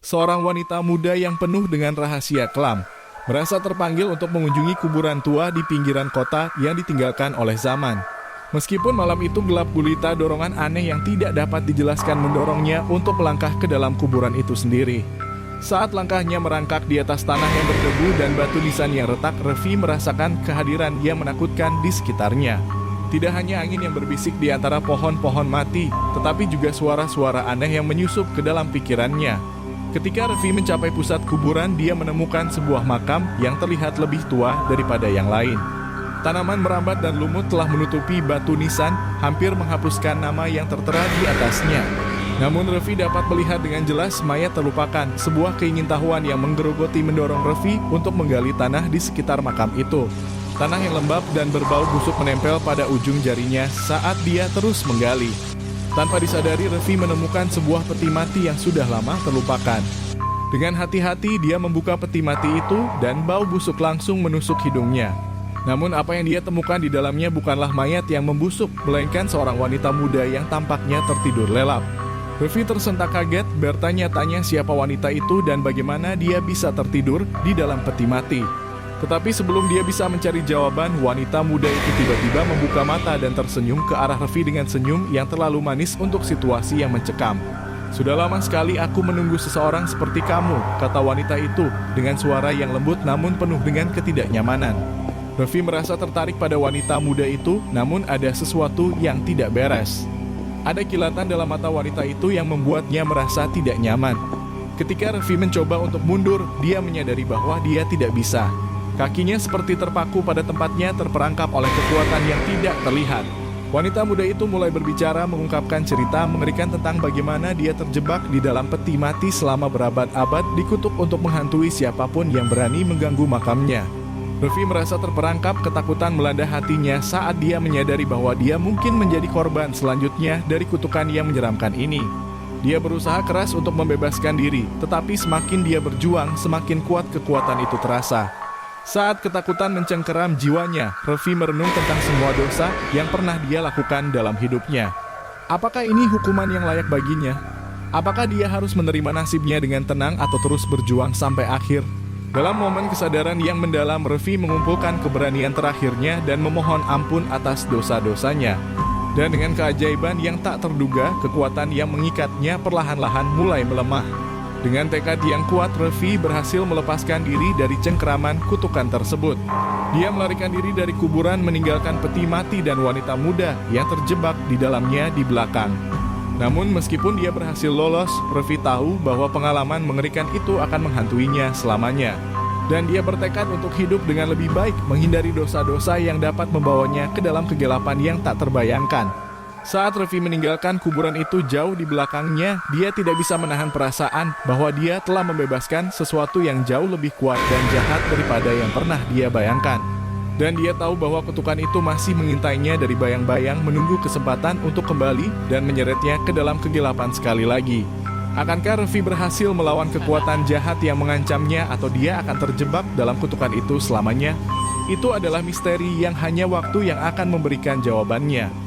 seorang wanita muda yang penuh dengan rahasia kelam, merasa terpanggil untuk mengunjungi kuburan tua di pinggiran kota yang ditinggalkan oleh zaman. Meskipun malam itu gelap gulita, dorongan aneh yang tidak dapat dijelaskan mendorongnya untuk melangkah ke dalam kuburan itu sendiri. Saat langkahnya merangkak di atas tanah yang berdebu dan batu nisan yang retak, Revi merasakan kehadiran yang menakutkan di sekitarnya. Tidak hanya angin yang berbisik di antara pohon-pohon mati, tetapi juga suara-suara aneh yang menyusup ke dalam pikirannya. Ketika Revi mencapai pusat kuburan, dia menemukan sebuah makam yang terlihat lebih tua daripada yang lain. Tanaman merambat dan lumut telah menutupi batu nisan, hampir menghapuskan nama yang tertera di atasnya. Namun Revi dapat melihat dengan jelas mayat terlupakan, sebuah keingintahuan yang menggerogoti mendorong Revi untuk menggali tanah di sekitar makam itu. Tanah yang lembab dan berbau busuk menempel pada ujung jarinya saat dia terus menggali. Tanpa disadari, Revi menemukan sebuah peti mati yang sudah lama terlupakan. Dengan hati-hati dia membuka peti mati itu dan bau busuk langsung menusuk hidungnya. Namun apa yang dia temukan di dalamnya bukanlah mayat yang membusuk, melainkan seorang wanita muda yang tampaknya tertidur lelap. Revi tersentak kaget, bertanya-tanya siapa wanita itu dan bagaimana dia bisa tertidur di dalam peti mati. Tetapi sebelum dia bisa mencari jawaban, wanita muda itu tiba-tiba membuka mata dan tersenyum ke arah Revi dengan senyum yang terlalu manis untuk situasi yang mencekam. "Sudah lama sekali aku menunggu seseorang seperti kamu," kata wanita itu dengan suara yang lembut namun penuh dengan ketidaknyamanan. Revi merasa tertarik pada wanita muda itu, namun ada sesuatu yang tidak beres. Ada kilatan dalam mata wanita itu yang membuatnya merasa tidak nyaman. Ketika Revi mencoba untuk mundur, dia menyadari bahwa dia tidak bisa. Kakinya seperti terpaku pada tempatnya, terperangkap oleh kekuatan yang tidak terlihat. Wanita muda itu mulai berbicara, mengungkapkan cerita mengerikan tentang bagaimana dia terjebak di dalam peti mati selama berabad-abad, dikutuk untuk menghantui siapapun yang berani mengganggu makamnya. Revi merasa terperangkap, ketakutan melanda hatinya saat dia menyadari bahwa dia mungkin menjadi korban selanjutnya dari kutukan yang menyeramkan ini. Dia berusaha keras untuk membebaskan diri, tetapi semakin dia berjuang, semakin kuat kekuatan itu terasa. Saat ketakutan mencengkeram jiwanya, Revi merenung tentang semua dosa yang pernah dia lakukan dalam hidupnya. Apakah ini hukuman yang layak baginya? Apakah dia harus menerima nasibnya dengan tenang atau terus berjuang sampai akhir? Dalam momen kesadaran yang mendalam, Revi mengumpulkan keberanian terakhirnya dan memohon ampun atas dosa-dosanya. Dan dengan keajaiban yang tak terduga, kekuatan yang mengikatnya perlahan-lahan mulai melemah. Dengan tekad yang kuat, Revi berhasil melepaskan diri dari cengkeraman kutukan tersebut. Dia melarikan diri dari kuburan, meninggalkan peti mati dan wanita muda yang terjebak di dalamnya di belakang. Namun meskipun dia berhasil lolos, Revi tahu bahwa pengalaman mengerikan itu akan menghantuinya selamanya. Dan dia bertekad untuk hidup dengan lebih baik, menghindari dosa-dosa yang dapat membawanya ke dalam kegelapan yang tak terbayangkan. Saat Revi meninggalkan kuburan itu jauh di belakangnya, dia tidak bisa menahan perasaan bahwa dia telah membebaskan sesuatu yang jauh lebih kuat dan jahat daripada yang pernah dia bayangkan. Dan dia tahu bahwa kutukan itu masih mengintainya dari bayang-bayang, menunggu kesempatan untuk kembali dan menyeretnya ke dalam kegelapan sekali lagi. Akankah Revi berhasil melawan kekuatan jahat yang mengancamnya, atau dia akan terjebak dalam kutukan itu selamanya? Itu adalah misteri yang hanya waktu yang akan memberikan jawabannya.